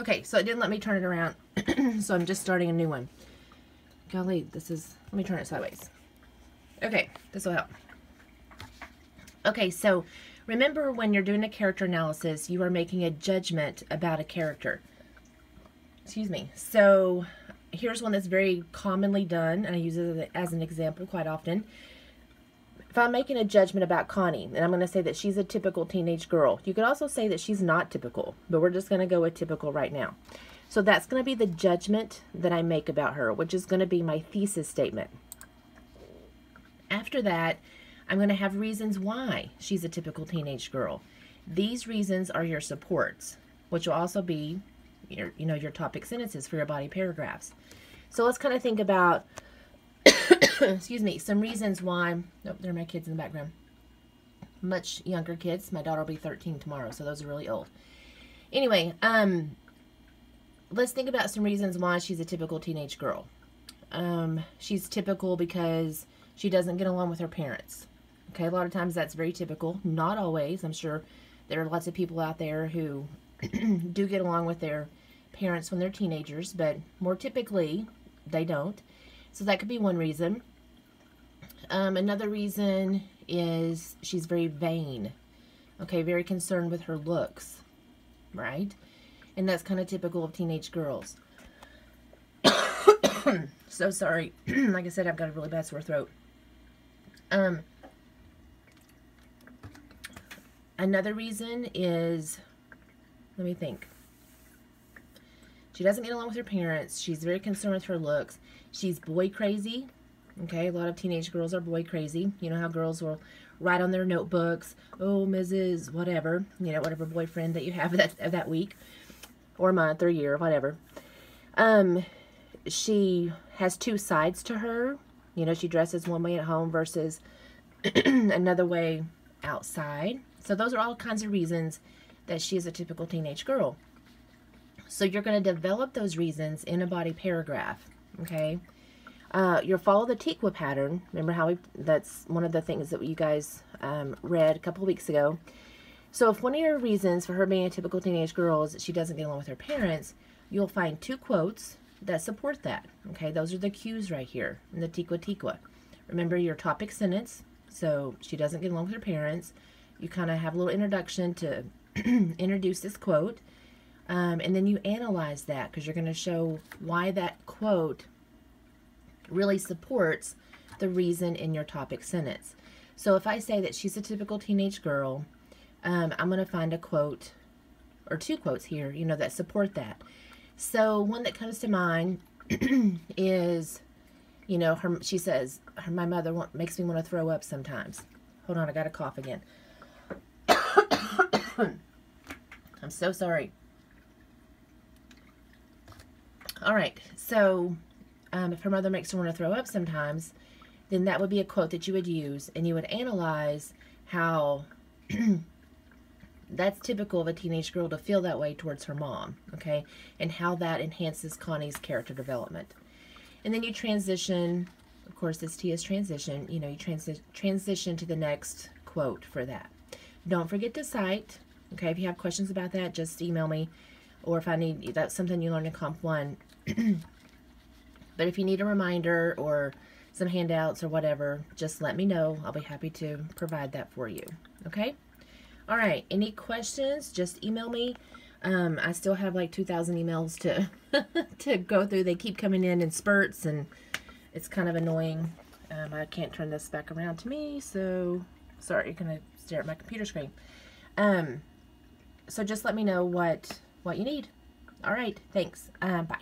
Okay, so it didn't let me turn it around, so I'm just starting a new one. Golly, let me turn it sideways. Okay, this will help. Okay, so remember when you're doing a character analysis, you are making a judgment about a character. Excuse me. So here's one that's very commonly done, and I use it as an example quite often. If I'm making a judgment about Connie, and I'm going to say that she's a typical teenage girl, you could also say that she's not typical, but we're just going to go with typical right now. So that's going to be the judgment that I make about her, which is going to be my thesis statement. After that, I'm going to have reasons why she's a typical teenage girl. These reasons are your supports, which will also be your topic sentences for your body paragraphs. So let's kind of think about excuse me, some reasons why. Oh, there are my kids in the background. Much younger kids. My daughter will be 13 tomorrow, so those are really old. Anyway, let's think about some reasons why she's a typical teenage girl. She's typical because she doesn't get along with her parents. Okay, a lot of times that's very typical. Not always. I'm sure there are lots of people out there who do get along with their parents when they're teenagers, but more typically, they don't. So that could be one reason. Another reason is she's very vain. Okay, very concerned with her looks, right? And that's kind of typical of teenage girls. So sorry. Like I said, I've got a really bad sore throat. Another reason is, let me think. She doesn't get along with her parents. She's very concerned with her looks. She's boy crazy. Okay, a lot of teenage girls are boy crazy. You know how girls will write on their notebooks, oh, Mrs. whatever, whatever boyfriend that you have that week or month or year, whatever. She has two sides to her. She dresses one way at home versus another way outside. So those are all kinds of reasons that she is a typical teenage girl. So you're going to develop those reasons in a body paragraph, okay? You'll follow the TEQA pattern. Remember how that's one of the things that you guys read a couple of weeks ago. So if one of your reasons for her being a typical teenage girl is that she doesn't get along with her parents, you'll find two quotes that support that, okay? Those are the cues right here in the TEQA. Remember your topic sentence. So she doesn't get along with her parents. You kind of have a little introduction to introduce this quote. And then you analyze that because you're going to show why that quote really supports the reason in your topic sentence. So if I say that she's a typical teenage girl, I'm going to find a quote or two quotes here, that support that. So one that comes to mind is, she says, my mother makes me want to throw up sometimes. Hold on, I got a cough again. I'm so sorry. All right, so if her mother makes her want to throw up sometimes, then that would be a quote that you would use, and you would analyze how that's typical of a teenage girl to feel that way towards her mom, okay, and how that enhances Connie's character development. And then you transition, of course, this T is transition, you transition to the next quote for that. Don't forget to cite, okay, if you have questions about that, just email me, or if that's something you learned in Comp 1. But if you need a reminder or some handouts or whatever, just let me know. I'll be happy to provide that for you. Okay? All right. Any questions? Just email me. I still have like 2,000 emails to go through. They keep coming in spurts, and it's kind of annoying. I can't turn this back around to me, so sorry. You're going to stare at my computer screen. So just let me know what you need. All right. Thanks. Bye.